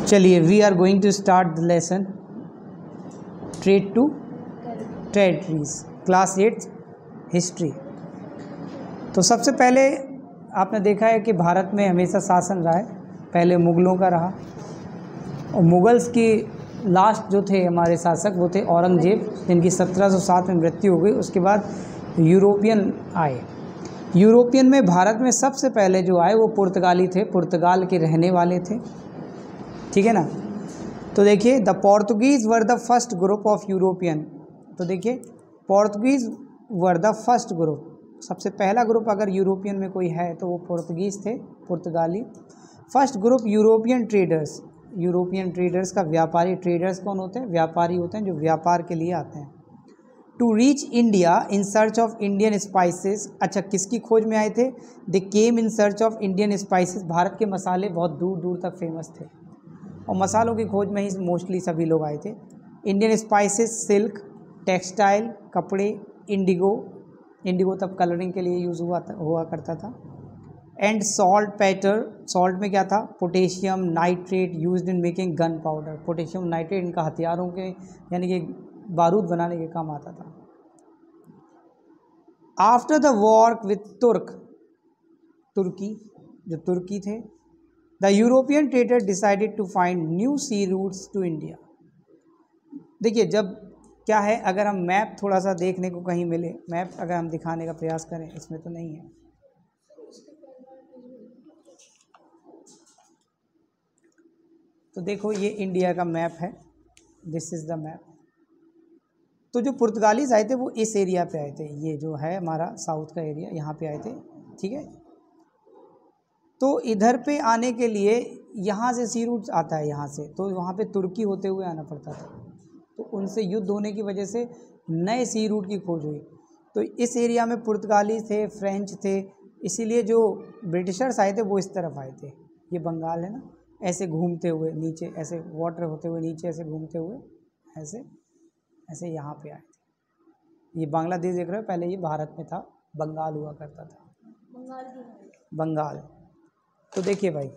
चलिए, we are going to start the lesson trade to territories, class 8 history. तो सबसे पहले आपने देखा है कि भारत में हमेशा शासन रहा है, पहले मुग़लों का रहा, और मुग़ल्स की लास्ट जो थे हमारे शासक वो थे औरंगज़ेब, जिनकी 1707 में मृत्यु हो गई। उसके बाद यूरोपियन आए। यूरोपियन में भारत में सबसे पहले जो आए वो पुर्तगाली थे, पुर्तगाल के रहने वाले थे, ठीक है ना। तो देखिए, the Portuguese were the first group of European. तो देखिए, Portuguese were the first group, सबसे पहला ग्रुप अगर यूरोपियन में कोई है तो वो पुर्तगीज़ थे, पुर्तगाली। First group European traders, European traders का व्यापारी, ट्रेडर्स कौन होते हैं? व्यापारी होते हैं जो व्यापार के लिए आते हैं। To reach India in search of Indian spices. अच्छा, किसकी खोज में आए थे? They came in search of Indian spices. Bharat के मसाले बहुत दूर दूर तक फेमस थे और मसालों की खोज में ही मोस्टली सभी लोग आए थे। इंडियन स्पाइसेस, सिल्क, टेक्सटाइल, कपड़े, इंडिगो, इंडिगो तब कलरिंग के लिए यूज़ हुआ करता था। एंड सॉल्ट पैटर, सॉल्ट में क्या था? Potassium nitrate used in making gun powder. Potassium nitrate इनका हथियारों के यानी कि बारूद बनाने के काम आता था। आफ्टर द वॉर विथ तुर्क, तुर्की, जो तुर्की थे, the European trader decided to find new sea routes to India. देखिए, जब क्या है, अगर हम मैप थोड़ा सा देखने को कहीं मिले, मैप अगर हम दिखाने का प्रयास करें, इसमें तो नहीं है, तो देखो ये इंडिया का मैप है, दिस इज़ द मैप। तो जो पुर्तगालीज आए थे वो इस एरिया पे आए थे, ये जो है हमारा साउथ का एरिया, यहाँ पे आए थे, ठीक है। तो इधर पे आने के लिए यहाँ से सी रूट आता है यहाँ से, तो वहाँ पे तुर्की होते हुए आना पड़ता था। तो उनसे युद्ध होने की वजह से नए सी रूट की खोज हुई। तो इस एरिया में पुर्तगाली थे, फ्रेंच थे, इसीलिए जो ब्रिटिशर्स आए थे वो इस तरफ आए थे। ये बंगाल है ना, ऐसे घूमते हुए नीचे, ऐसे वाटर होते हुए नीचे ऐसे घूमते हुए ऐसे ऐसे यहाँ पे आए थे। ये बांग्लादेश देख रहे हो, पहले ये भारत में था, बंगाल हुआ करता था, बंगाल। तो देखिए भाई,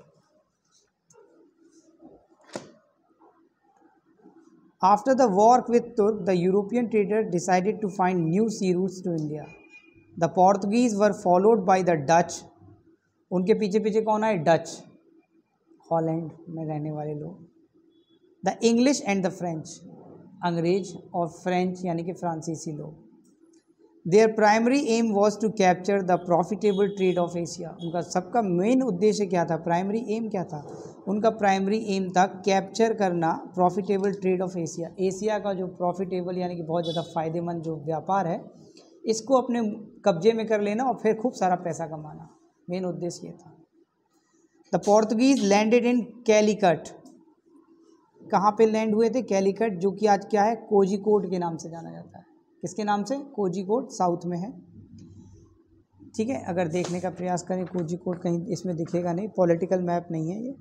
after the war with Turk the European trader decided to find new sea routes to India. The Portuguese were followed by the Dutch. उनके पीछे पीछे कौन आए? डच, हॉलैंड में रहने वाले लोग। The English and the French, अंग्रेज और फ्रेंच यानी कि फ्रांसीसी लोग। Their primary aim was to capture the profitable trade of Asia. उनका सबका मेन उद्देश्य क्या था? प्राइमरी एम क्या था उनका? प्राइमरी एम था कैप्चर करना profitable trade of Asia. Asia का जो प्रॉफिटेबल यानी कि बहुत ज़्यादा फ़ायदेमंद जो व्यापार है, इसको अपने कब्जे में कर लेना और फिर खूब सारा पैसा कमाना, मेन उद्देश्य ये था। The Portuguese landed in Calicut. कहाँ पे लैंड हुए थे? कैलिकट, जो कि आज क्या है? कोझिकोड के नाम से जाना जाता है। किसके नाम से? कोझिकोड, साउथ में है, ठीक है। अगर देखने का प्रयास करें, कोझिकोड कहीं इसमें दिखेगा नहीं, पॉलिटिकल मैप नहीं है ये।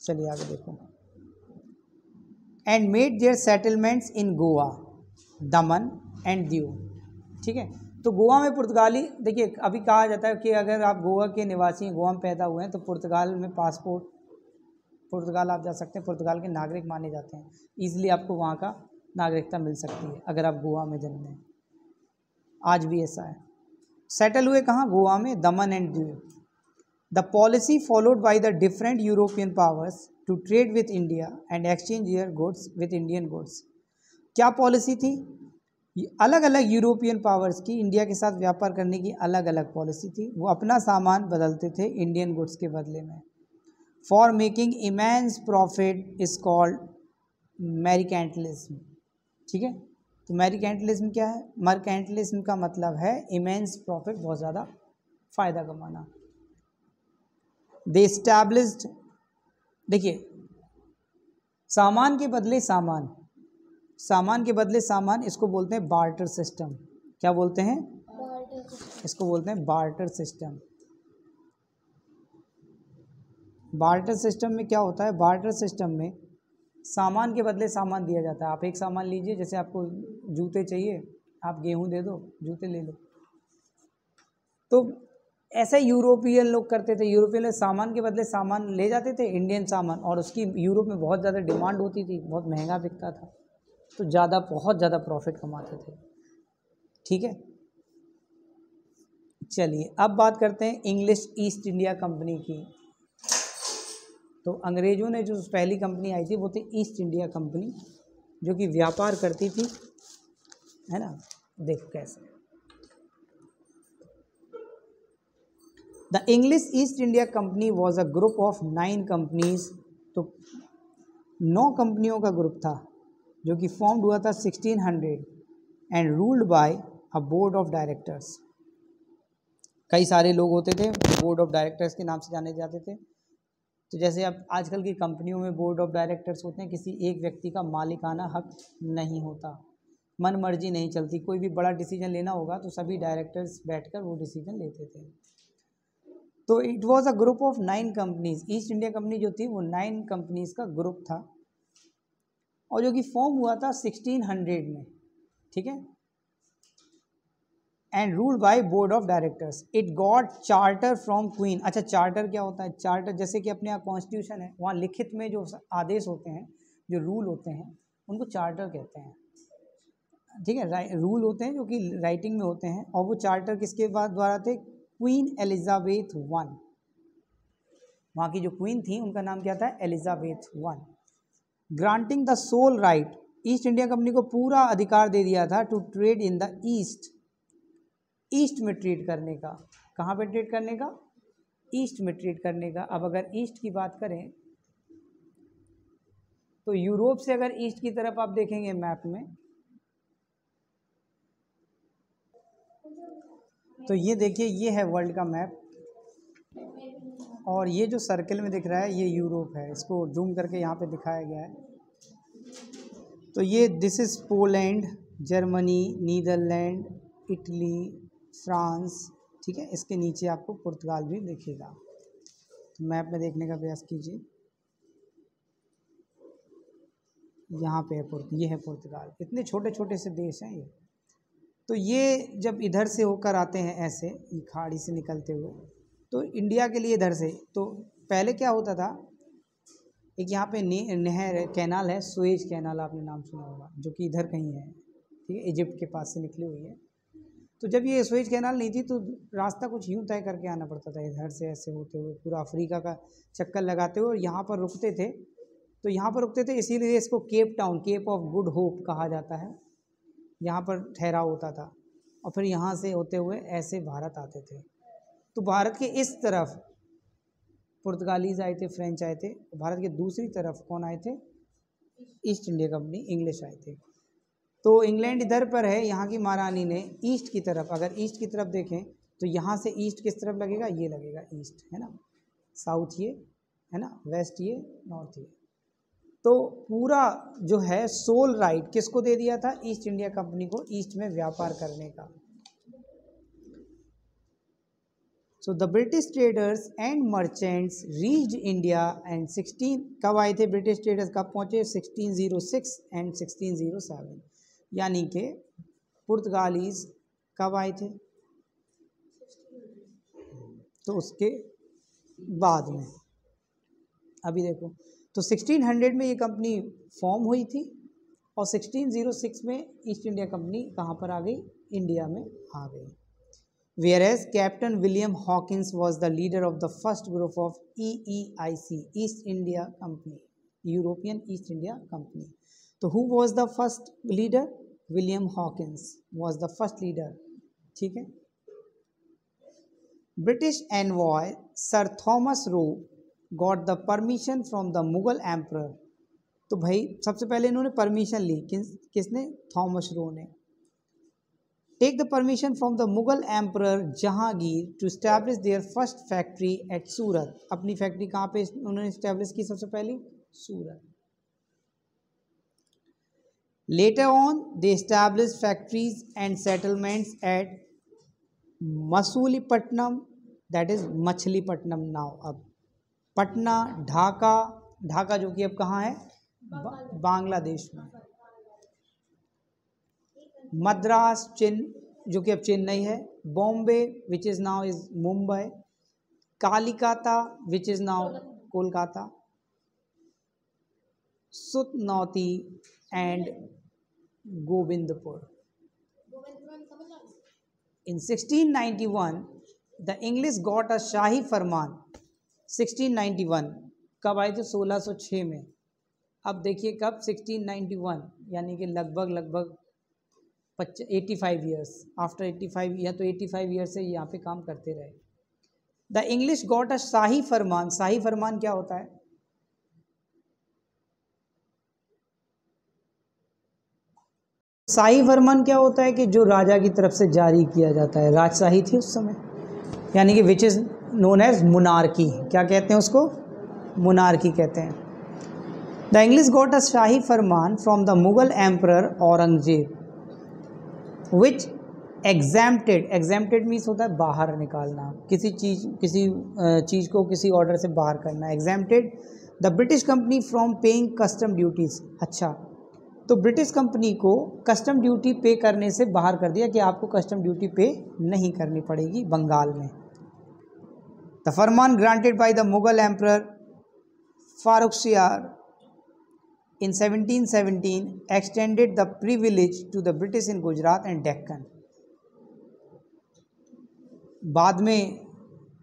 चलिए आगे देखो। And made their settlements in Goa, Daman and Diu, ठीक है। तो गोवा में पुर्तगाली, देखिए अभी कहा जाता है कि अगर आप गोवा के निवासी हैं, गोवा में पैदा हुए हैं, तो पुर्तगाल में पासपोर्ट, पुर्तगाल आप जा सकते हैं, पुर्तगाल के नागरिक माने जाते हैं, ईजिली आपको वहाँ का नागरिकता मिल सकती है अगर आप गोवा में जन्मे। आज भी ऐसा है। सेटल हुए कहाँ? गोवा में, Daman and Diu. The policy followed by the different European powers to trade with India and exchange their goods with Indian goods. क्या पॉलिसी थी? अलग अलग यूरोपियन पावर्स की इंडिया के साथ व्यापार करने की अलग अलग पॉलिसी थी। वो अपना सामान बदलते थे इंडियन गुड्स के बदले में। For making immense profit is called mercantilism, ठीक है। तो मैरिकेंटलिज्म क्या है? मर्केंटलिज्म का मतलब है इमेंस प्रॉफिट, बहुत ज़्यादा फ़ायदा कमाना। दे एस्टैब्लिश्ड, देखिए सामान के बदले सामान, सामान के बदले सामान, इसको बोलते हैं बार्टर सिस्टम। क्या बोलते हैं? इसको बोलते हैं बार्टर सिस्टम। बार्टर सिस्टम में क्या होता है? बार्टर सिस्टम में सामान के बदले सामान दिया जाता है। आप एक सामान लीजिए, जैसे आपको जूते चाहिए, आप गेहूं दे दो, जूते ले लो। तो ऐसा यूरोपियन लोग करते थे, यूरोपियन लोग सामान के बदले सामान ले जाते थे, इंडियन सामान, और उसकी यूरोप में बहुत ज़्यादा डिमांड होती थी, बहुत महंगा बिकता था, तो बहुत ज़्यादा प्रॉफिट कमाते थे। ठीक है, चलिए अब बात करते हैं इंग्लिश ईस्ट इंडिया कंपनी की। तो अंग्रेज़ों ने जो पहली कंपनी आई थी वो थी ईस्ट इंडिया कंपनी, जो कि व्यापार करती थी, है ना। देखो कैसे the English east India company was a group of 9 companies. तो 9 कंपनियों का ग्रुप था जो कि फॉर्म्ड हुआ था 1600 and ruled by a board of directors. कई सारे लोग होते थे, बोर्ड ऑफ डायरेक्टर्स के नाम से जाने जाते थे। तो जैसे अब आजकल की कंपनियों में बोर्ड ऑफ डायरेक्टर्स होते हैं, किसी एक व्यक्ति का मालिकाना हक नहीं होता, मन मर्जी नहीं चलती, कोई भी बड़ा डिसीजन लेना होगा तो सभी डायरेक्टर्स बैठकर वो डिसीजन लेते थे। तो it was a group of 9 companies. East India company जो थी वो 9 कंपनीज का ग्रुप था, और जो कि फॉर्म हुआ था 1600 में। ठीक है, and ruled by board of directors. It got charter from queen. अच्छा, चार्टर क्या होता है? चार्टर जैसे कि अपने यहाँ कॉन्स्टिट्यूशन है, वहाँ लिखित में जो आदेश होते हैं, जो रूल होते हैं, उनको चार्टर कहते हैं। ठीक है, रूल होते हैं जो कि राइटिंग में होते हैं, और वो चार्टर किसके बाद द्वारा थे? Queen Elizabeth one. वहाँ की जो क्वीन थी उनका नाम क्या था? Elizabeth one. Granting the sole right. East India Company को पूरा अधिकार दे दिया था to trade in the east, east में ट्रेड करने का। कहाँ पे ट्रेड करने का? ईस्ट में ट्रेड करने का। अब अगर ईस्ट की बात करें तो यूरोप से अगर ईस्ट की तरफ आप देखेंगे मैप में, तो ये देखिए, ये है वर्ल्ड का मैप, और ये जो सर्कल में दिख रहा है ये यूरोप है। इसको जूम करके यहाँ पे दिखाया गया है। तो ये this is Poland, Germany, Netherlands, Italy, France. ठीक है, इसके नीचे आपको पुर्तगाल भी दिखेगा। तो मैप में देखने का प्रयास कीजिए, यहाँ पे है ये है पुर्तगाल। इतने छोटे छोटे से देश हैं ये। तो ये जब इधर से होकर आते हैं ऐसे खाड़ी से निकलते हुए, तो इंडिया के लिए इधर से, तो पहले क्या होता था, एक यहाँ पे नहर कैनाल है, सुएज कैनाल, आपने नाम सुना होगा, जो कि इधर कहीं है। ठीक है, इजिप्ट के पास से निकली हुई है। तो जब ये सुएज कैनाल नहीं थी तो रास्ता कुछ यूँ तय करके आना पड़ता था, इधर से ऐसे होते हुए पूरा अफ्रीका का चक्कर लगाते हुए, और यहाँ पर रुकते थे। तो यहाँ पर रुकते थे, इसीलिए इसको Cape Town, Cape of Good Hope कहा जाता है। यहाँ पर ठहराव होता था, और फिर यहाँ से होते हुए ऐसे भारत आते थे। तो भारत के इस तरफ पुर्तगालीज आए थे, फ्रेंच आए थे। भारत के दूसरी तरफ कौन आए थे? ईस्ट इंडिया कंपनी, इंग्लिश आए थे। तो इंग्लैंड इधर पर है, यहाँ की महारानी ने ईस्ट की तरफ, अगर ईस्ट की तरफ देखें तो यहाँ से ईस्ट किस तरफ लगेगा? ये लगेगा ईस्ट, है ना। साउथ ये है ना, वेस्ट ये, नॉर्थ ये। तो पूरा जो है सोल राइट किसको दे दिया था? ईस्ट इंडिया कंपनी को, ईस्ट में व्यापार करने का। So the British traders and merchants reached India and 16, कब आए थे ब्रिटिश ट्रेडर्स, कब पहुँचे? 1606 एंड 1607, यानी कि पुर्तगालीज कब आए थे? तो उसके बाद में। अभी देखो, तो 1600 में ये कंपनी फॉर्म हुई थी, और 1606 में ईस्ट इंडिया कंपनी कहाँ पर आ गई? इंडिया में आ गई। Whereas Captain William Hawkins was the leader of the first group of EEIC, East India Company, European East India Company. तो who was the first leader? William Hawkins was the first leader. ठीक है। British envoy Sir Thomas Roe got the permission from the Mughal Emperor. तो भाई सबसे पहले इन्होंने permission ली, किसने? Thomas Roe ने। Take the permission from the Mughal Emperor Jahangir to establish their first factory at सूरत। अपनी फैक्ट्री कहाँ पे उन्होंने इस्टेब्लिश की? सबसे पहले सूरत। Later on they established factories and settlements at Masulipatnam, that is Machilipatnam now, अब पटना, ढाका, ढाका जो कि अब कहाँ है? बांग्लादेश में। मद्रास, जो कि अब चेन्नई है, Bombay, which is now is Mumbai, Kalikata, which is now Kolkata, Sutnauti and Govindpur. In 1691, the English got a शाही फरमान. 1691 कब आए थे? 1606 में. अब देखिए कब, 1691, यानी कि लगभग 85 ईयर्स. आफ्टर 85 या तो 85 ईयर्स से यहाँ पे काम करते रहे. The English got a shahi फरमान. शाही फरमान क्या होता है? शाही फरमान क्या होता है कि जो राजा की तरफ से जारी किया जाता है. राजशाही थी उस समय, यानी कि which is known as monarchy. क्या कहते हैं उसको? मुनार्की कहते हैं. The English got a shahi farman from the Mughal emperor Aurangzeb which exempted means होता है बाहर निकालना, किसी चीज़ को किसी ऑर्डर से बाहर करना. Exempted the British company from paying custom duties. अच्छा, तो ब्रिटिश कंपनी को कस्टम ड्यूटी पे करने से बाहर कर दिया कि आपको कस्टम ड्यूटी पे नहीं करनी पड़ेगी बंगाल में. The Farman granted by the Mughal emperor Farrukhsiyar in 1717 extended the privilege to the British in Gujarat and Deccan. बाद में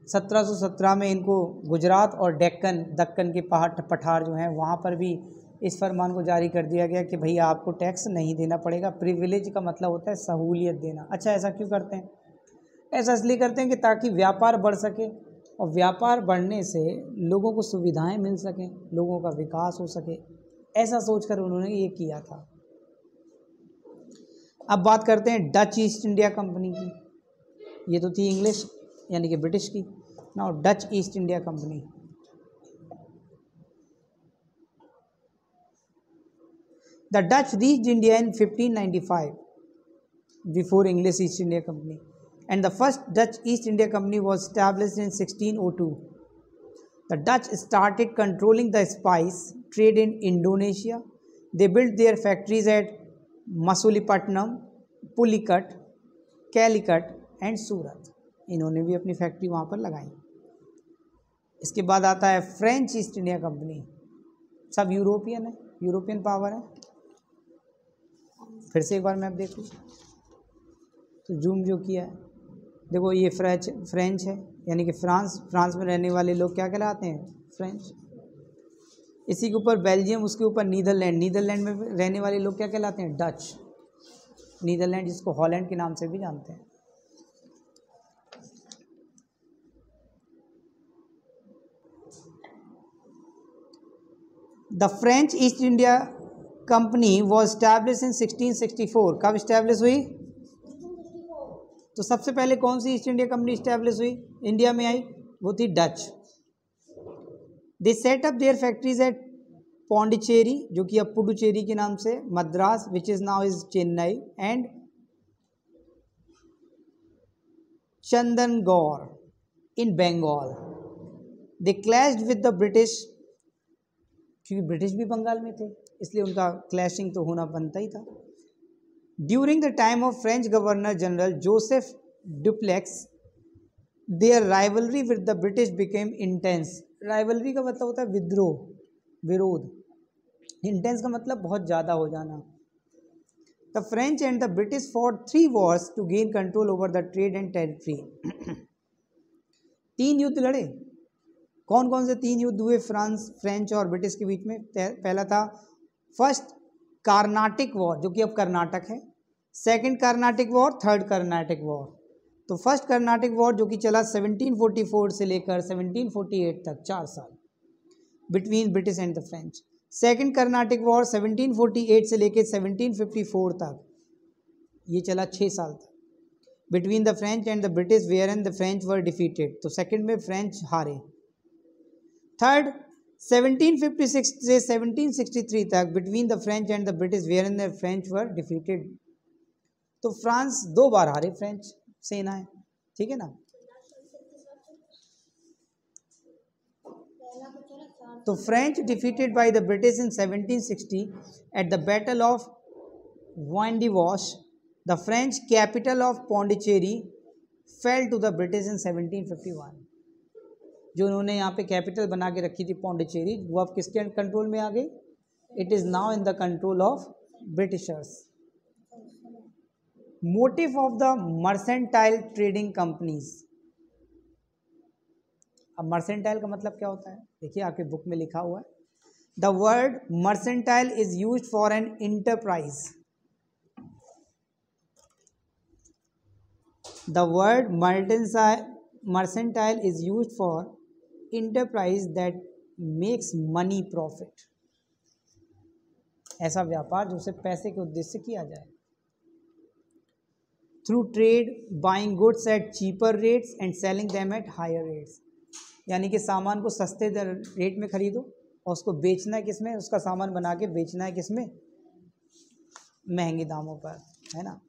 1717 में इनको गुजरात और दक्कन के पठार जो हैं वहाँ पर भी इस फरमान को जारी कर दिया गया कि भैया आपको टैक्स नहीं देना पड़ेगा. प्रिविलेज का मतलब होता है सहूलियत देना. अच्छा, ऐसा क्यों करते हैं? ऐसा इसलिए करते हैं कि ताकि व्यापार बढ़ सके, और व्यापार बढ़ने से लोगों को सुविधाएं मिल सकें, लोगों का विकास हो सके. ऐसा सोचकर उन्होंने ये किया था. अब बात करते हैं डच ईस्ट इंडिया कंपनी की. ये तो थी इंग्लिश यानी कि ब्रिटिश की. Now Dutch east India company. The Dutch reached India in 1595 before English east India company, and the first Dutch east India company was established in 1602. The Dutch started controlling the spice trade in Indonesia. They built their factories at Masulipatam, Pulicat, Calicut and Surat. इन्होंने भी अपनी factory वहाँ पर लगाई. इसके बाद आता है फ्रेंच ईस्ट इंडिया कंपनी. सब यूरोपियन है, यूरोपियन पावर है. फिर से एक बार मैप देखो तो जूम जो किया है, देखो ये फ्रेंच है, यानी कि फ्रांस में रहने वाले लोग क्या कहलाते हैं? फ्रेंच. इसी के ऊपर बेल्जियम, उसके ऊपर नीदरलैंड में रहने वाले लोग क्या कहलाते हैं? डच. नीदरलैंड जिसको हॉलैंड के नाम से भी जानते हैं. The French East India company was establish in 1664. कब इस्टेब्लिश हुई? तो सबसे पहले कौन सी ईस्ट इंडिया कंपनी इस्टेब्लिश हुई, इंडिया में आई? वो थी Dutch. They set up their factories at Pondicherry, जो कि अब पुडुचेरी के नाम से, Madras which is now is Chennai, and Chandernagore in Bengal. They clashed with the British, क्योंकि ब्रिटिश भी बंगाल में थे इसलिए उनका क्लैशिंग तो होना बनता ही था. During the time of French Governor General Joseph Dupleix, their rivalry with the British became intense. Rivalry का मतलब होता है विद्रोह, विरोध. Intense का मतलब बहुत ज़्यादा हो जाना. The French and the British fought 3 wars to gain control over the trade and territory. 3 युद्ध लड़े. कौन कौन से 3 युद्ध हुए फ्रेंच और ब्रिटिश के बीच में? पहला था फर्स्ट कार्नाटिक वॉर, जो कि अब कर्नाटक है. Second Carnatic war, third Carnatic war. तो फर्स्ट कर्नाटिक वॉर जो कि चला 1744 से लेकर 1748 तक, 4 साल, between British and the French. Second Carnatic war 1748 से लेकर 1754 तक, ये चला 6 साल तक, between the French and the British, where and the French were defeated. तो सेकंड में फ्रेंच हारे. थर्ड 1756 से 1763 तक, between the French and the British, where and the French were defeated. तो फ्रांस 2 बार हारे, फ्रेंच सेनाएं. ठीक है ना. तो French defeated by the British in 1760 at the battle of Wandiwash. The French capital of Pondicherry fell to the British इन 1751। जो उन्होंने यहाँ पे कैपिटल बना के रखी थी पौंडीचेरी, वो अब किसके कंट्रोल में आ गई? It is now in the control of Britishers. Motive of the mercantile trading companies. अब मर्सेंटाइल का मतलब क्या होता है? देखिए आपके बुक में लिखा हुआ है, the word mercantile is used for an enterprise. The word mercantile is used for enterprise that makes money profit। ऐसा व्यापार जो उसे पैसे के उद्देश्य से किया जाए। Through trade buying goods at cheaper rates and selling them at higher rates. यानी कि सामान को सस्ते रेट में खरीदो और उसको बेचना है किस में? उसका सामान बना के बेचना है किस में? महंगे दामों पर, है ना।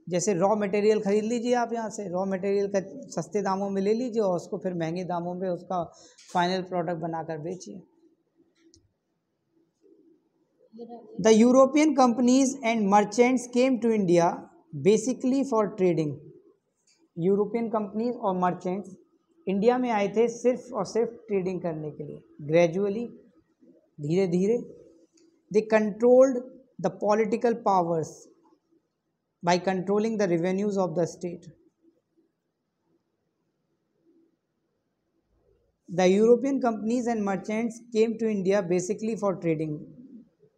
जैसे रॉ मटेरियल खरीद लीजिए आप यहाँ से, रॉ मटेरियल का सस्ते दामों में ले लीजिए और उसको फिर महंगे दामों में उसका फाइनल प्रोडक्ट बनाकर बेचिए। The European companies and merchants came to India basically for trading. European companies और मर्चेंट्स इंडिया में आए थे सिर्फ और सिर्फ ट्रेडिंग करने के लिए। ग्रेजुअली, धीरे धीरे, they controlled the political powers by controlling the revenues of the state। The European companies and merchants came to India basically for trading।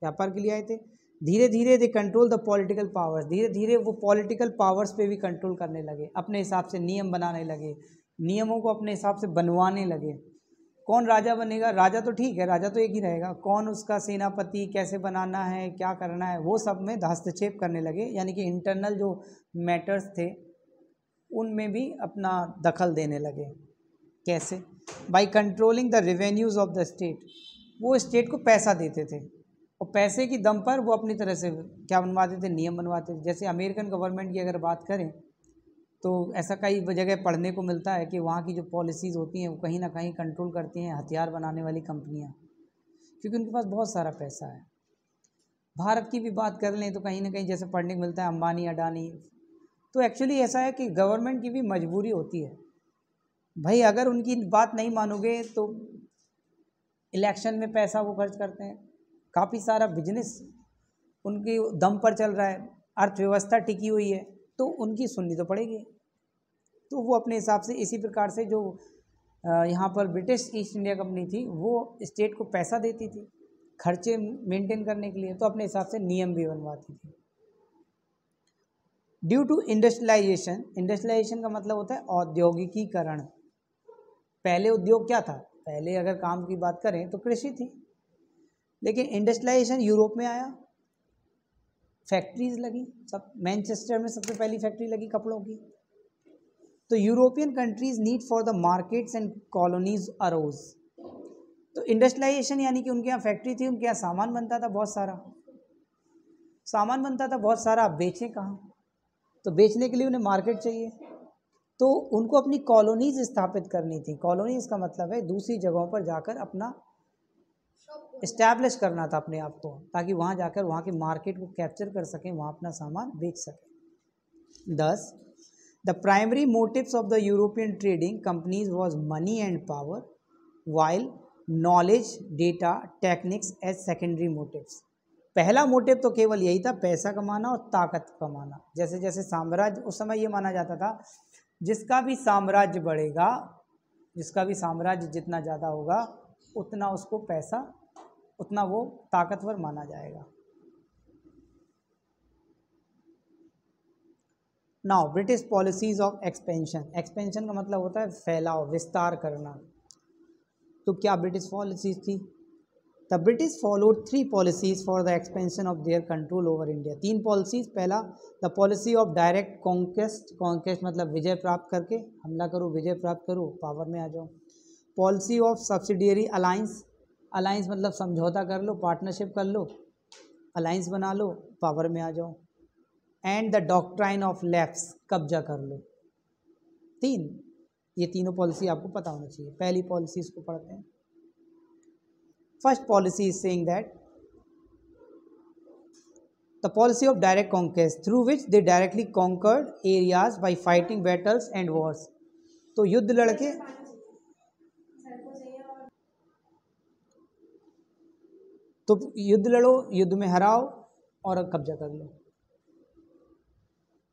व्यापार के लिए आए थे। धीरे धीरे they control the political powers. धीरे धीरे वो पॉलिटिकल पावर्स पे भी कंट्रोल करने लगे, अपने हिसाब से नियम बनाने लगे, नियमों को अपने हिसाब से बनवाने लगे। कौन राजा बनेगा? राजा तो ठीक है, राजा तो एक ही रहेगा, कौन उसका सेनापति, कैसे बनाना है, क्या करना है, वो सब में हस्तक्षेप करने लगे। यानी कि इंटरनल जो मैटर्स थे उनमें भी अपना दखल देने लगे। कैसे? By controlling the revenues of the state. वो स्टेट को पैसा देते थे और पैसे की दम पर वो अपनी तरह से क्या बनवाते थे? नियम बनवाते थे। जैसे अमेरिकन गवर्नमेंट की अगर बात करें तो ऐसा कई जगह पढ़ने को मिलता है कि वहाँ की जो पॉलिसीज़ होती हैं वो कहीं ना कहीं कंट्रोल करती हैं हथियार बनाने वाली कंपनियाँ, क्योंकि उनके पास बहुत सारा पैसा है। भारत की भी बात कर लें तो कहीं ना कहीं जैसे पढ़ने को मिलता है अंबानी, अडानी। तो एक्चुअली ऐसा है कि गवर्नमेंट की भी मजबूरी होती है भाई, अगर उनकी बात नहीं मानोगे तो इलेक्शन में पैसा वो खर्च करते हैं, काफ़ी सारा बिजनेस उनके दम पर चल रहा है, अर्थव्यवस्था टिकी हुई है, तो उनकी सुननी तो पड़ेगी। तो वो अपने हिसाब से इसी प्रकार से जो यहाँ पर ब्रिटिश ईस्ट इंडिया कंपनी थी वो स्टेट को पैसा देती थी खर्चे मेंटेन करने के लिए, तो अपने हिसाब से नियम भी बनवाती थी। ड्यू टू इंडस्ट्रियलाइजेशन, इंडस्ट्रियलाइजेशन का मतलब होता है औद्योगिकीकरण। पहले उद्योग क्या था? पहले अगर काम की बात करें तो कृषि थी, लेकिन इंडस्ट्रियलाइजेशन यूरोप में आया, फैक्ट्रीज लगी। सब मैनचेस्टर में सबसे पहली फैक्ट्री लगी कपड़ों की। तो European countries need for the markets and colonies arose. तो इंडस्ट्रियलाइजेशन यानी कि उनके यहाँ फैक्ट्री थी, उनके यहाँ सामान बनता था, बहुत सारा सामान बनता था, बहुत सारा। आप बेचें कहाँ? तो बेचने के लिए उन्हें मार्केट चाहिए, तो उनको अपनी कॉलोनीज स्थापित करनी थी। कॉलोनीज का मतलब है दूसरी जगहों पर जाकर अपना इस्टेब्लिश करना था अपने आप को, ताकि वहाँ जाकर वहाँ के मार्केट को कैप्चर कर सकें, वहाँ अपना सामान बेच सकें। Thus, the primary motives of the European trading companies was money and power, while knowledge, data, techniques as secondary motives. पहला मोटिव तो केवल यही था, पैसा कमाना और ताकत कमाना। जैसे जैसे साम्राज्य, उस समय ये माना जाता था जिसका भी साम्राज्य बढ़ेगा, जिसका भी साम्राज्य जितना ज़्यादा होगा उतना उसको पैसा, उतना वो ताकतवर माना जाएगा। Now British policies of expansion. Expansion का मतलब होता है फैलाव, विस्तार करना। तो क्या ब्रिटिश पॉलिसीज थी? The British followed 3 policies for the expansion of their control over India. 3 policies. पहला, the policy of direct conquest. Conquest मतलब विजय प्राप्त करके, हमला करो, विजय प्राप्त करो, पावर में आ जाओ। Policy of subsidiary alliance. Alliance मतलब समझौता कर लो, पार्टनरशिप कर लो, अलायंस बना लो, पावर में आ जाओ। And the doctrine of lapse, कब्जा कर लो। 3, ये तीनों पॉलिसी आपको पता होना चाहिए। पहली पॉलिसी इसको पढ़ते हैं। First policy is saying that the policy of direct conquest through which they directly conquered areas by fighting battles and wars. तो युद्ध लड़के तो युद्ध लड़ो, युद्ध में हराओ और कब्जा कर लो।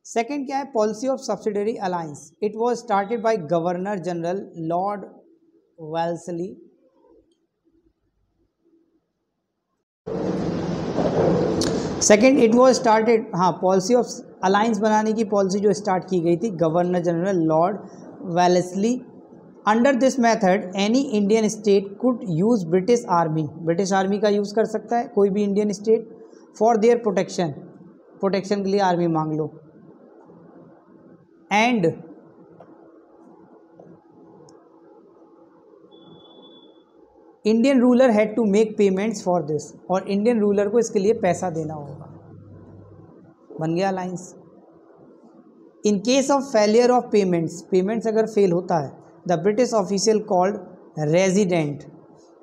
सेकंड क्या है, policy of subsidiary alliance. It was started by governor general lord Wellesley. Second, it was started, हाँ, पॉलिसी ऑफ अलायंस बनाने की पॉलिसी जो स्टार्ट की गई थी governor general lord Wellesley. Under this method any Indian state could use British army, British army का use कर सकता है कोई भी Indian state for their protection, protection के लिए आर्मी मांग लो। And Indian ruler had to make payments for this, और इंडियन रूलर को इसके लिए पैसा देना होगा। बन गया alliance. In case of failure of payments, payments अगर फेल होता है, the British official called resident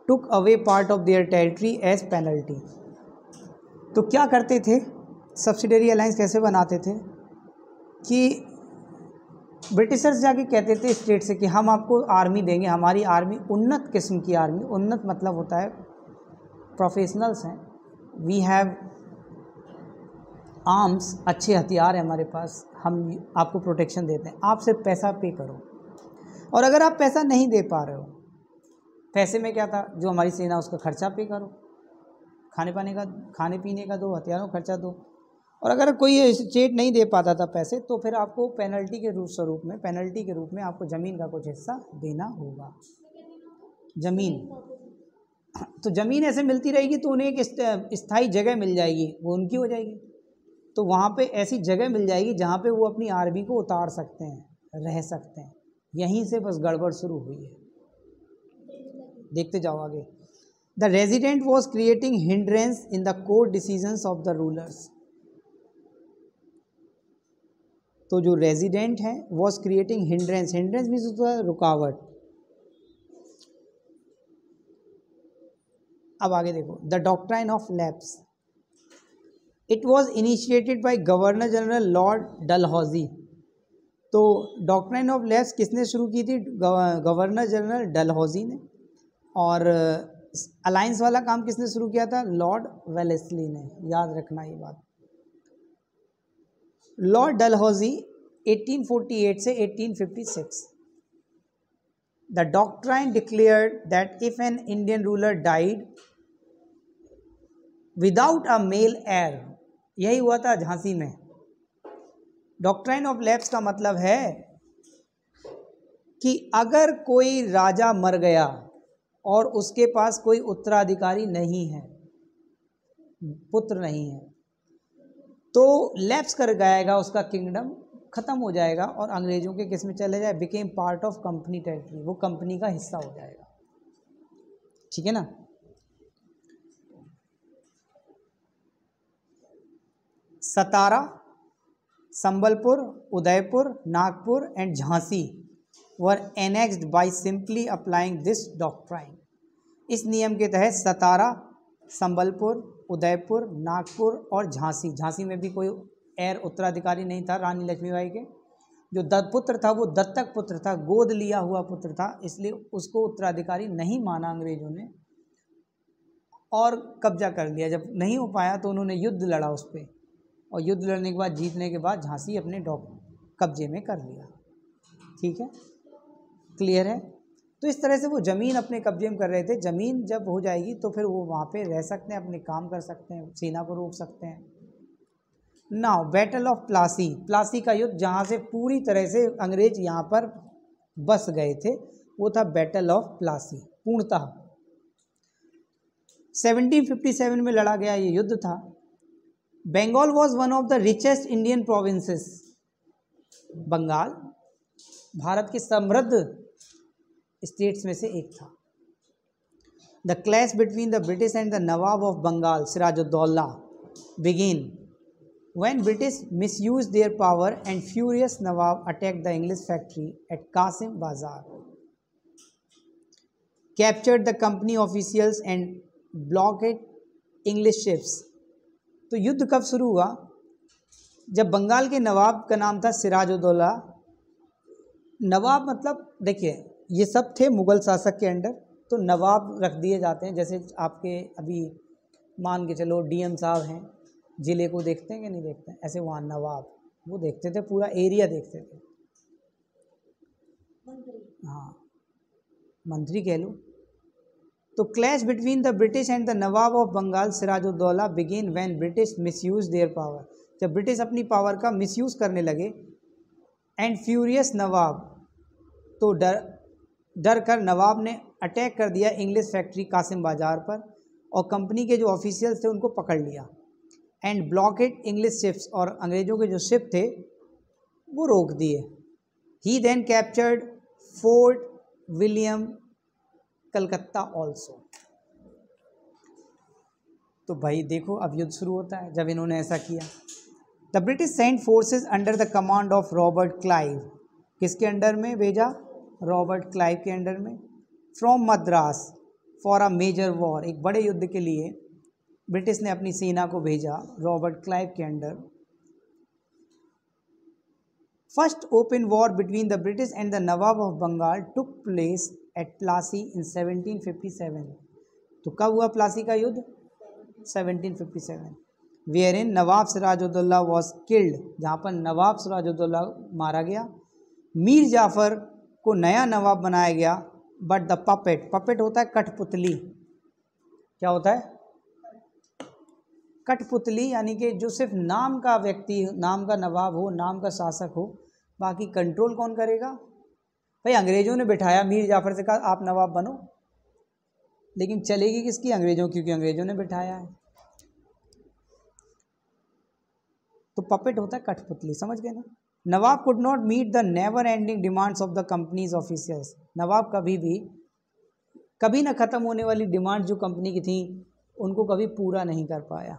took away part of their territory as penalty. तो क्या करते थे, सब्सिडरी अलायंस कैसे बनाते थे कि ब्रिटिशर्स जाके कहते थे स्टेट से कि हम आपको आर्मी देंगे, हमारी आर्मी उन्नत किस्म की आर्मी, उन्नत मतलब होता है प्रोफेशनल्स हैं, वी हैव आर्म्स, अच्छे हथियार हैं हमारे पास, हम आपको प्रोटेक्शन देते हैं, आप सिर्फ पैसा पे करो। और अगर आप पैसा नहीं दे पा रहे हो, पैसे में क्या था, जो हमारी सेना उसका खर्चा पे करो, खाने पीने का दो, हथियारों का खर्चा दो। और अगर कोई स्टेट नहीं दे पाता था पैसे, तो फिर आपको पेनल्टी के रूप में आपको ज़मीन का कुछ हिस्सा देना होगा। ज़मीन, तो ज़मीन ऐसे मिलती रहेगी तो उन्हें एक स्थायी जगह मिल जाएगी, वो उनकी हो जाएगी। तो वहाँ पे ऐसी जगह मिल जाएगी जहाँ पे वो अपनी आर्मी को उतार सकते हैं, रह सकते हैं। यहीं से बस गड़बड़ शुरू हुई है, देखते जाओ आगे। The resident was creating hindrance in the court decisions of the rulers. तो जो रेजिडेंट है was creating hindrance, hindrance means होता है रुकावट। अब आगे देखो, the doctrine of lapse. It was initiated by governor general Lord Dalhousie. तो डॉक्ट्राइन ऑफ लैप्स किसने शुरू की थी, गवर्नर जनरल डलहौजी ने। और अलायंस वाला काम किसने शुरू किया था, लॉर्ड वेलेस्ली ने, याद रखना ये बात। लॉर्ड डलहौजी 1848 से 1856। The doctrine declared that if an Indian ruler died without a male heir, यही हुआ था झांसी में। डॉक्ट्राइन ऑफ लैप्स का मतलब है कि अगर कोई राजा मर गया और उसके पास कोई उत्तराधिकारी नहीं है, पुत्र नहीं है, तो लैप्स कर जाएगा, उसका किंगडम खत्म हो जाएगा और अंग्रेजों के किस में चले जाए, became part of company territory, वो कंपनी का हिस्सा हो जाएगा। ठीक है ना। Satara, Sambalpur, Udaipur, Nagpur and Jhansi were annexed by simply applying this doctrine. इस नियम के तहत सतारा, संबलपुर, उदयपुर, नागपुर और झांसी, झांसी में भी कोई एयर उत्तराधिकारी नहीं था रानी लक्ष्मीबाई के, जो दत्तपुत्र था वो दत्तक पुत्र था, गोद लिया हुआ पुत्र था, इसलिए उसको उत्तराधिकारी नहीं माना अंग्रेजों ने और कब्जा कर लिया। जब नहीं हो पाया तो उन्होंने युद्ध लड़ा उस पर, और युद्ध लड़ने के बाद, जीतने के बाद झांसी अपने कब्जे में कर लिया। ठीक है, क्लियर है। तो इस तरह से वो ज़मीन अपने कब्जे में कर रहे थे। ज़मीन जब हो जाएगी तो फिर वो वहाँ पे रह सकते हैं, अपने काम कर सकते हैं, सेना को रोक सकते हैं। Now battle of Plassey, Plassey का युद्ध, जहाँ से पूरी तरह से अंग्रेज यहाँ पर बस गए थे, वो था बैटल ऑफ प्लासी। पूर्णतः 1757 में लड़ा गया ये युद्ध था। Bengal was one of the richest Indian provinces. Bengal भारत के समृद्ध स्टेट्स में से एक था। The clash between the British and the nawab of Bengal Sirajuddaulah begin when British misused their power and furious Nawab attacked the English factory at Qasim Bazar, captured the company officials and blockaded English ships. तो युद्ध कब शुरू हुआ? जब बंगाल के नवाब का नाम था सिराजुद्दौला। नवाब मतलब देखिए ये सब थे मुग़ल शासक के अंडर, तो नवाब रख दिए जाते हैं। जैसे आपके अभी मान के चलो डीएम साहब हैं, ज़िले को देखते हैं कि नहीं देखते हैं, ऐसे वहाँ नवाब वो देखते थे, पूरा एरिया देखते थे। हाँ, मंत्री कह लो। तो clash between the British and the nawab of Bengal Sirajuddaulah begin when British misuse their power. जब ब्रिटिश अपनी पावर का मिसयूज करने लगे। एंड फ्यूरियस नवाब, तो डर कर नवाब ने अटैक कर दिया इंग्लिश फैक्ट्री कासिम बाजार पर, और कंपनी के जो ऑफिशियल्स थे उनको पकड़ लिया। एंड ब्लॉकेड इंग्लिश शिप्स, और अंग्रेज़ों के जो शिप थे वो रोक दिए। He then captured fort William Calcutta also. तो भाई देखो अब युद्ध शुरू होता है जब इन्होंने ऐसा किया। The British sent forces under the command of Robert Clive. किसके अंडर में भेजा? रॉबर्ट क्लाइव के अंडर में। From Madras for a major war, एक बड़े युद्ध के लिए ब्रिटिश ने अपनी सेना को भेजा रॉबर्ट क्लाइव के under. First open war between the British and the nawab of Bengal took place at Plassey in 1757। तो कब हुआ प्लासी का युद्ध? 1757। Where in nawab Sirajuddaulah was killed, जहाँ पर नवाब सिराजुद्दौला मारा गया। मीर जाफ़र को नया नवाब बनाया गया। बट द पपेट, पपेट होता है कठपुतली। क्या होता है? कठपुतली, यानी कि जो सिर्फ नाम का व्यक्ति, नाम का नवाब हो, नाम का शासक हो, बाकी कंट्रोल कौन करेगा? भाई अंग्रेज़ों ने बिठाया, मीर जाफ़र से कहा आप नवाब बनो, लेकिन चलेगी किसकी? अंग्रेज़ों, क्योंकि अंग्रेज़ों ने बिठाया है। तो पपेट होता है कठपुतली, समझ गए ना। Nawab could not meet the never ending demands of the company's officers. Nawab कभी ना ख़त्म होने वाली डिमांड जो कंपनी की थी उनको कभी पूरा नहीं कर पाया।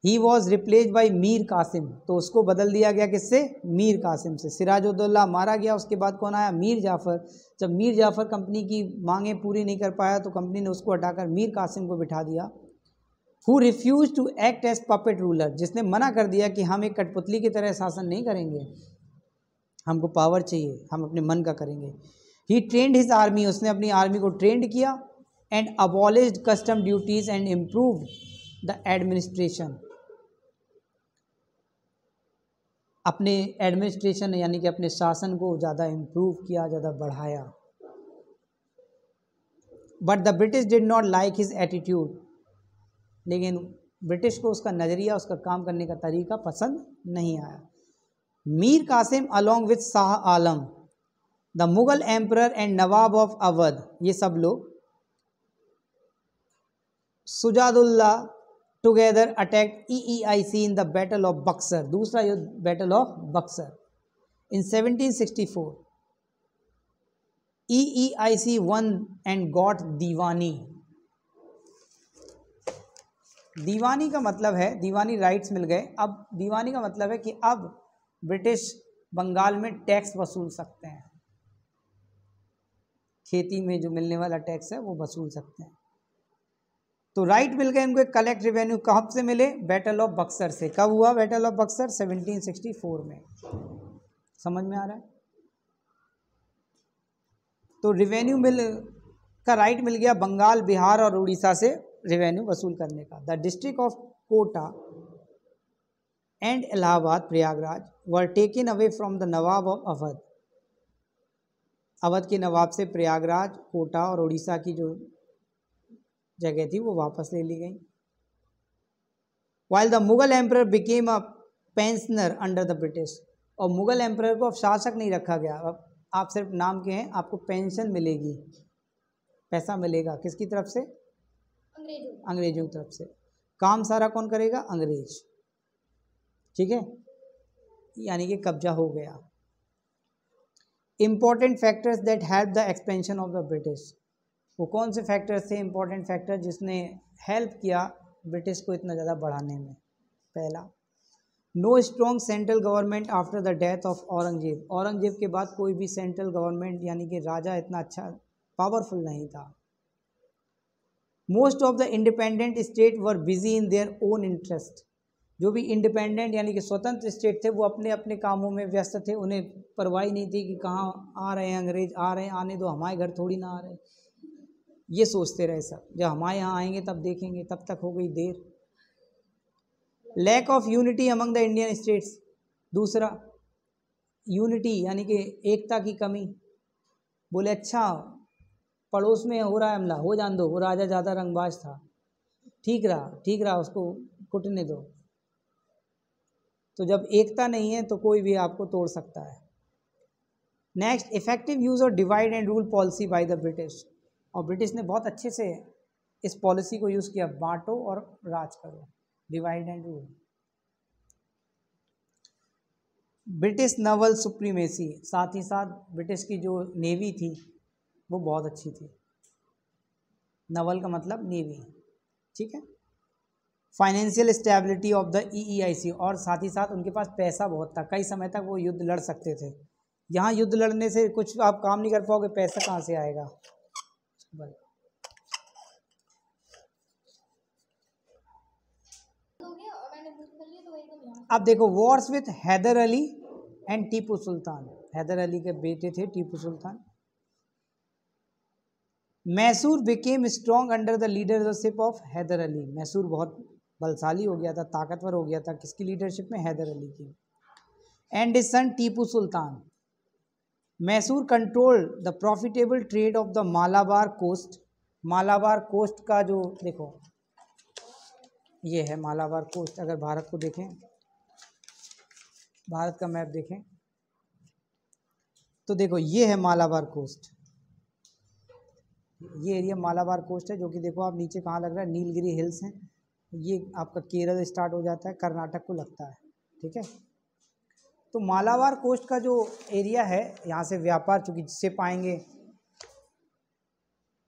He was replaced by Mir Qasim, तो उसको बदल दिया गया किससे? मीर कासिम से। सिराजुद्दौला मारा गया, उसके बाद कौन आया? मीर जाफ़र। जब मीर जाफ़र कंपनी की मांगें पूरी नहीं कर पाया तो कंपनी ने उसको हटाकर मीर कासिम को बिठा दिया। Who refused to act as puppet ruler, जिसने मना कर दिया कि हम एक कठपुतली की तरह शासन नहीं करेंगे, हमको पावर चाहिए, हम अपने मन का करेंगे। ही ट्रेंड हिज आर्मी, उसने अपनी आर्मी को ट्रेंड किया। And abolished custom duties and improved the administration, अपने एडमिनिस्ट्रेशन यानी कि अपने शासन को ज़्यादा इम्प्रूव किया, ज़्यादा बढ़ाया। But the British did not like his attitude, लेकिन ब्रिटिश को उसका नज़रिया, उसका काम करने का तरीका पसंद नहीं आया। Mir Qasim along with Shah Alam, the Mughal emperor and nawab of Awadh, ये सब लोग Shujauddaulah together attack EEIC in the battle of Buxar, दूसरा युद्ध battle of Buxar in 1764। EEIC won and got diwani. Diwani का मतलब है, दीवानी राइट्स मिल गए। अब दीवानी का मतलब है कि अब ब्रिटिश बंगाल में टैक्स वसूल सकते हैं, खेती में जो मिलने वाला टैक्स है वो वसूल सकते हैं। तो राइट मिल गए इनको कलेक्ट रेवेन्यू। कब से मिले? बैटल ऑफ बक्सर से। कब हुआ बैटल ऑफ बक्सर? 1764 में। समझ में आ रहा है? तो रेवेन्यू का राइट मिल गया बंगाल, बिहार और उड़ीसा से रेवेन्यू वसूल करने का। The district of Kota and Allahabad Prayagraj were taken away from the nawab of Awadh, Awadh के नवाब से प्रयागराज, कोटा और उड़ीसा की जो जगह थी वो वापस ले ली गई। While the Mughal emperor became a pensioner under the British, और मुगल एम्परर को अब शासक नहीं रखा गया, अब आप सिर्फ नाम के हैं, आपको पेंशन मिलेगी, पैसा मिलेगा। किसकी तरफ से? अंग्रेजों की तरफ से। काम सारा कौन करेगा? अंग्रेज। ठीक है, यानी कि कब्जा हो गया। Important factors that help the expansion of the British, वो कौन से फैक्टर्स थे इंपॉर्टेंट फैक्टर जिसने हेल्प किया ब्रिटिश को इतना ज़्यादा बढ़ाने में? पहला, no strong central government after the death of Aurangzeb, Aurangzeb के बाद कोई भी सेंट्रल गवर्नमेंट यानी कि राजा इतना अच्छा पावरफुल नहीं था। Most of the independent state were busy in their own interest. जो भी इंडिपेंडेंट यानी कि स्वतंत्र स्टेट थे वो अपने अपने कामों में व्यस्त थे, उन्हें परवाह नहीं थी कि कहाँ आ रहे हैं अंग्रेज, आ रहे हैं, आने दो, हमारे घर थोड़ी ना आ रहे, ये सोचते रहे सब। जब हमारे यहाँ आएंगे तब देखेंगे, तब तक हो गई देर। Lack of unity among the Indian states, दूसरा यूनिटी यानी कि एकता की कमी। बोले अच्छा पड़ोस में हो रहा है हमला, हो जान दो, वो राजा ज़्यादा रंगबाज था, ठीक रहा, उसको कुटने दो। तो जब एकता नहीं है तो कोई भी आपको तोड़ सकता है। Next, effective use of divide and rule policy bye the British. और ब्रिटिश ने बहुत अच्छे से इस पॉलिसी को यूज़ किया, बांटो और राज करो, divide and rule. British Naval supremacy, साथ ही साथ ब्रिटिश की जो नेवी थी वो बहुत अच्छी थी। नवल का मतलब नेवी, ठीक है। Financial stability of the EEIC, और साथ ही साथ उनके पास पैसा बहुत था, कई समय तक वो युद्ध लड़ सकते थे। यहाँ युद्ध लड़ने से कुछ आप काम नहीं कर पाओगे, पैसा कहाँ से आएगा। अब देखो, wars with Hyder Ali and Tipu Sultan. Hyder Ali के बेटे थे Tipu Sultan. Mysore became strong under the leadership of Hyder Ali. Mysore बहुत बलशाली हो गया था, ताकतवर हो गया था, किसकी लीडरशिप में, हैदर अली की। And his son Tipu Sultan. Mysore control the profitable trade of the Malabar coast. Malabar coast का जो देखो ये है मालाबार कोस्ट। अगर भारत को देखें, भारत का मैप देखें तो देखो ये है मालाबार कोस्ट, ये एरिया मालाबार कोस्ट है, जो कि देखो आप नीचे कहाँ लग रहा है, नीलगिरी हिल्स हैं। ये आपका केरल स्टार्ट हो जाता है, कर्नाटक को लगता है, ठीक है। तो मालाबार कोस्ट का जो एरिया है, यहाँ से व्यापार चूँकि जिससे पाएंगे,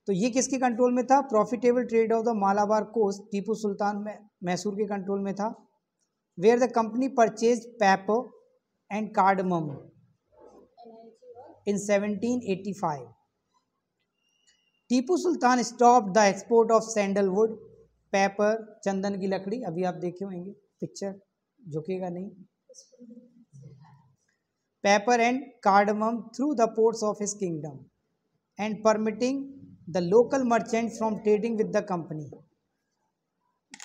तो ये किसके कंट्रोल में था, profitable trade of the Malabar coast Tipu Sultan में मैसूर के कंट्रोल में था। Where the company purchase pepper and cardamom in 1785। Tipu Sultan stop the export of sandalwood, pepper, चंदन की लकड़ी, अभी आप देखे होंगे पिक्चर, झुकेगा नहीं, pepper and cardamom through the ports of his kingdom and permitting the local merchant from trading with the company.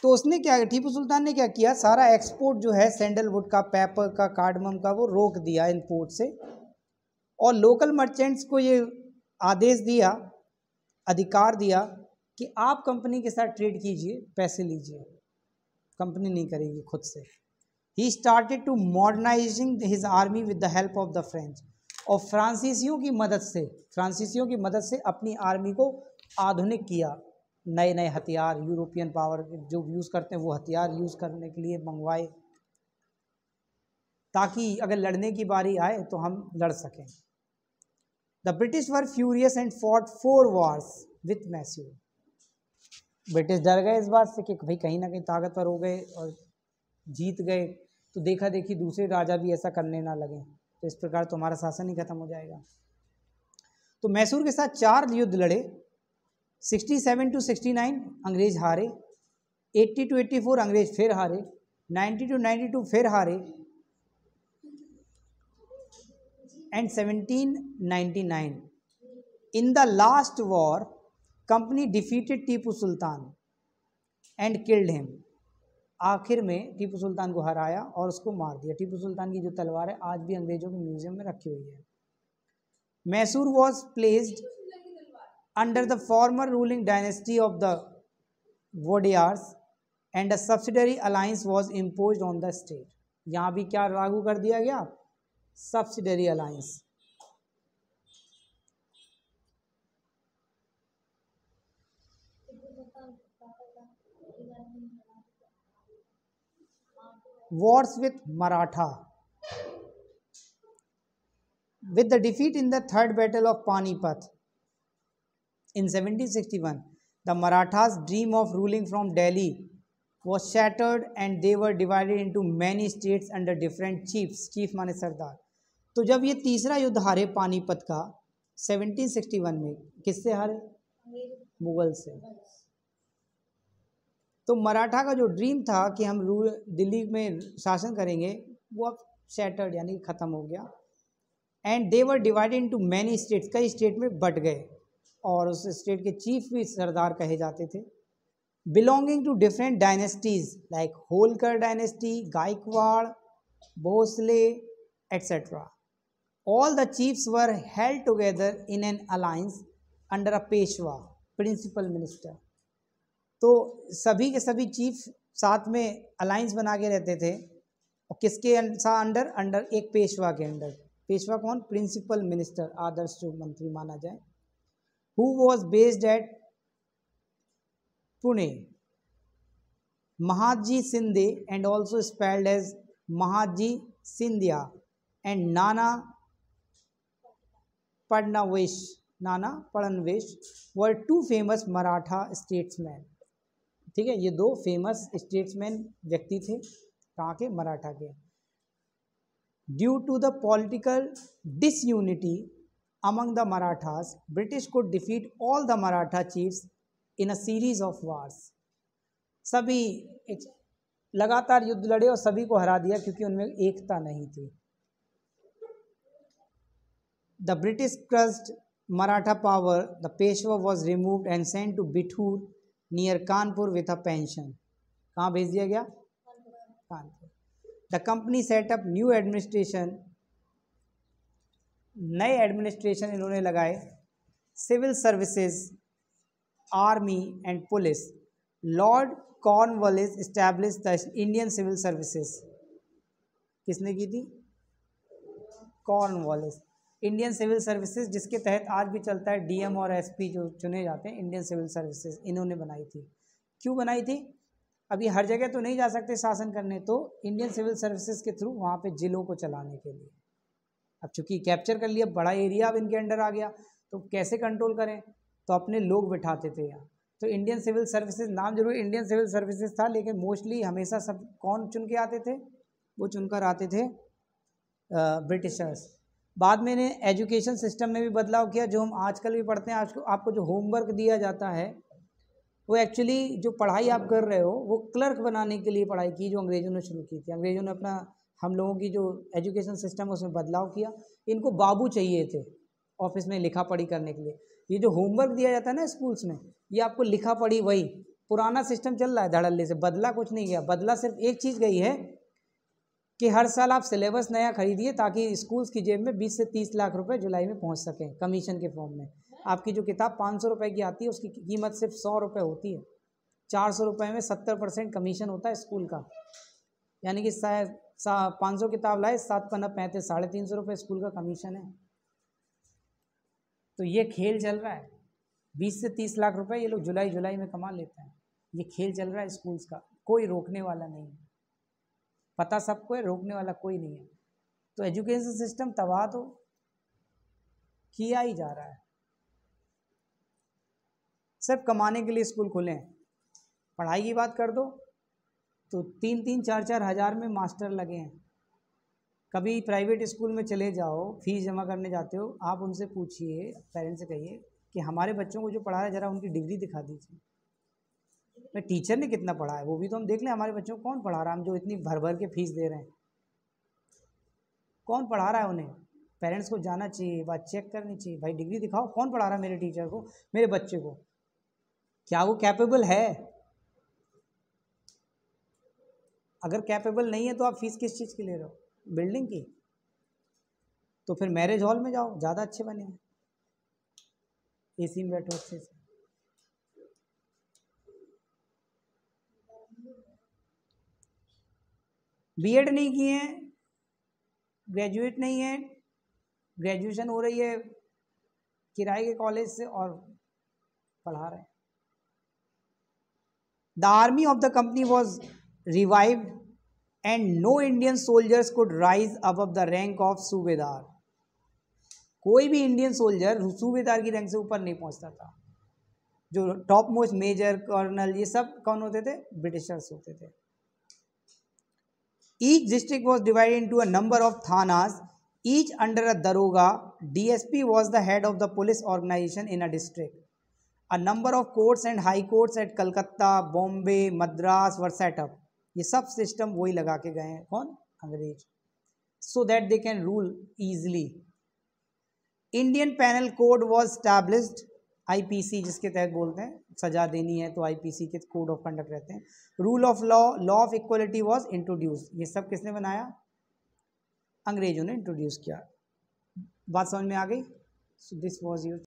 तो उसने क्या, टीपू सुल्तान ने क्या किया, सारा एक्सपोर्ट जो है सैंडलवुड का, पेपर का, कार्डमम का, वो रोक दिया इन पोर्ट से, और लोकल मर्चेंट्स को ये आदेश दिया, अधिकार दिया कि आप कंपनी के साथ ट्रेड कीजिए, पैसे लीजिए, कंपनी नहीं करेगी खुद से। He started to modernising his army with the help of the French. और फ्रांसीसियों की मदद से अपनी आर्मी को आधुनिक किया, नए नए हथियार, यूरोपियन पावर जो यूज़ करते हैं वो हथियार यूज़ करने के लिए मंगवाए, ताकि अगर लड़ने की बारी आए तो हम लड़ सकें। The British were furious and fought 4 wars with Mysore. British डर गए इस बात से कि भाई कहीं ना कहीं ताकतवर हो गए और जीत गए तो देखा देखी दूसरे राजा भी ऐसा करने ना लगे, तो इस प्रकार तो हमारा शासन ही खत्म हो जाएगा। तो मैसूर के साथ 4 युद्ध लड़े, 67 to 69 अंग्रेज हारे, 80 to 84 अंग्रेज फिर हारे, 90 to 92 फिर हारे, and 1799 in the last war company defeated Tipu sultan and killed him. आखिर में टीपू सुल्तान को हराया और उसको मार दिया। टीपू सुल्तान की जो तलवार है आज भी अंग्रेजों के म्यूजियम में रखी हुई है। Mysore was placed under the former ruling dynasty of the Wodeyars and a subsidiary alliance was imposed on the state. यहाँ भी क्या लागू कर दिया गया, subsidiary alliance. Wars with Maratha. With the defeat in the Third Battle of Panipat in 1761, the Marathas' dream of ruling from Delhi was shattered and they were divided into many states under different chiefs. Chief माने सरदार। तो जब ये तीसरा युद्ध हारे पानीपत का 1761 में, किससे हारे, मुगल से। तो मराठा का जो ड्रीम था कि हम रूल दिल्ली में शासन करेंगे, वो अब शैटर्ड यानी कि ख़त्म हो गया। And they were divided into many states, कई स्टेट में बट गए, और उस स्टेट के चीफ भी सरदार कहे जाते थे। Belonging to different dynasties like Holkar dynasty, Gaikwad, Bhosale etcetera. All the chiefs were held together in an alliance under a Peshwa principal minister. तो सभी के सभी चीफ साथ में अलायंस बना के रहते थे, और किसके अंडर एक पेशवा के अंडर। पेशवा कौन? प्रिंसिपल मिनिस्टर, आदर्श जो मंत्री माना जाए। Who was based at Pune. Mahadji Shinde and also spelled as Mahadji Scindia and Nana Phadnavis were two famous Maratha statesman. ठीक है, ये दो फेमस स्टेट्समैन व्यक्ति थे, कहाँ के? मराठा के। Due to the political disunity among the Marathas, British could defeat all the Maratha chiefs in a series of wars. सभी लगातार युद्ध लड़े और सभी को हरा दिया, क्योंकि उनमें एकता नहीं थी। The British crushed Maratha power. The Peshwa was removed and sent to Bithur near Kanpur with a pension. कहाँ भेज दिया गया? Kanpur. The company set up new administration. नए एडमिनिस्ट्रेशन इन्होंने लगाए। Civil services, army and police. Lord Cornwallis establish the Indian Civil Services. किसने की थी? कॉर्नवालिस। इंडियन सिविल सर्विसेज, जिसके तहत आज भी चलता है, डीएम और एसपी जो चुने जाते हैं, इंडियन सिविल सर्विसेज इन्होंने बनाई थी। क्यों बनाई थी? अभी हर जगह तो नहीं जा सकते शासन करने, तो इंडियन सिविल सर्विसेज के थ्रू वहाँ पे जिलों को चलाने के लिए। अब चूंकि कैप्चर कर लिया, बड़ा एरिया अब इनके अंडर आ गया, तो कैसे कंट्रोल करें? तो अपने लोग बिठाते थे यहाँ। तो इंडियन सिविल सर्विसेज, नाम जरूर इंडियन सिविल सर्विसेज था, लेकिन मोस्टली हमेशा सब कौन चुन के आते थे? वो चुनकर आते थे ब्रिटिशर्स। बाद में इन्हें एजुकेशन सिस्टम में भी बदलाव किया, जो हम आजकल भी पढ़ते हैं। आज आपको जो होमवर्क दिया जाता है, वो एक्चुअली जो पढ़ाई आप कर रहे हो, वो क्लर्क बनाने के लिए पढ़ाई की, जो अंग्रेज़ों ने शुरू की थी। अंग्रेज़ों ने अपना हम लोगों की जो एजुकेशन सिस्टम है उसमें बदलाव किया। इनको बाबू चाहिए थे ऑफिस में लिखा पढ़ी करने के लिए। ये जो होमवर्क दिया जाता है ना स्कूल्स में, ये आपको लिखा पढ़ी, वही पुराना सिस्टम चल रहा है धड़ल्ले से, बदला कुछ नहीं गया। बदला सिर्फ एक चीज़ गई है कि हर साल आप सिलेबस नया खरीदिए, ताकि स्कूल्स की जेब में 20 से 30 लाख रुपए जुलाई में पहुंच सकें कमीशन के फॉर्म में। आपकी जो किताब 500 रुपये की आती है, उसकी कीमत सिर्फ 100 रुपये होती है। 400 रुपये में 70% कमीशन होता है स्कूल का, यानी कि 500 किताब लाए, 7 पन्ना 35, 350 रुपये स्कूल का कमीशन है। तो ये खेल चल रहा है, 20 से 30 लाख रुपए ये लोग जुलाई में कमा लेते हैं। ये खेल चल रहा है स्कूल्स का, कोई रोकने वाला नहीं है। पता सबको है, रोकने वाला कोई नहीं है। तो एजुकेशन सिस्टम तबाह तो किया ही जा रहा है। सिर्फ कमाने के लिए स्कूल खुले हैं। पढ़ाई की बात कर दो तो 3-3, 4-4 हज़ार में मास्टर लगे हैं। कभी प्राइवेट स्कूल में चले जाओ, फीस जमा करने जाते हो, आप उनसे पूछिए, पेरेंट्स से कहिए कि हमारे बच्चों को जो पढ़ा है ज़रा उनकी डिग्री दिखा दीजिए। मैं टीचर ने कितना पढ़ा है वो भी तो हम देख लें, हमारे बच्चों को कौन पढ़ा रहा है? हम जो इतनी भर भर के फीस दे रहे हैं, कौन पढ़ा रहा है उन्हें? पेरेंट्स को जाना चाहिए, बात चेक करनी चाहिए, भाई डिग्री दिखाओ, कौन पढ़ा रहा है मेरे टीचर को, मेरे बच्चे को, क्या वो कैपेबल है? अगर कैपेबल नहीं है तो आप फीस किस चीज़ की ले रहे हो? बिल्डिंग की? तो फिर मैरिज हॉल में जाओ, ज़्यादा अच्छे बने हैं, एसी में बैठो अच्छे से। बीएड नहीं किए हैं, ग्रेजुएट नहीं है, ग्रेजुएशन हो रही है किराए के कॉलेज से और पढ़ा रहे हैं। The army of the company was revived and no Indian soldiers could rise above the rank of सूबेदार। कोई भी इंडियन सोल्जर सूबेदार की रैंक से ऊपर नहीं पहुंचता था। जो टॉप मोस्ट मेजर, कर्नल, ये सब कौन होते थे? ब्रिटिशर्स होते थे। Each district was divided into a number of थानास, each under a daroga. DSP was the head of the police organization in a district. A number of courts and high courts at Calcutta, Bombay, Madras were set up. ये सब system वही लगा के गए हैं, कौन? अंग्रेज। So that they can rule easily. Indian panel code was established, IPC जिसके तहत बोलते हैं, सजा देनी है तो आईपीसी के कोड ऑफ कंडक्ट रहते हैं। Rule of law, law of equality was introduce. ये सब किसने बनाया? अंग्रेजों ने इंट्रोड्यूस किया। बात समझ में आ गई? So this was your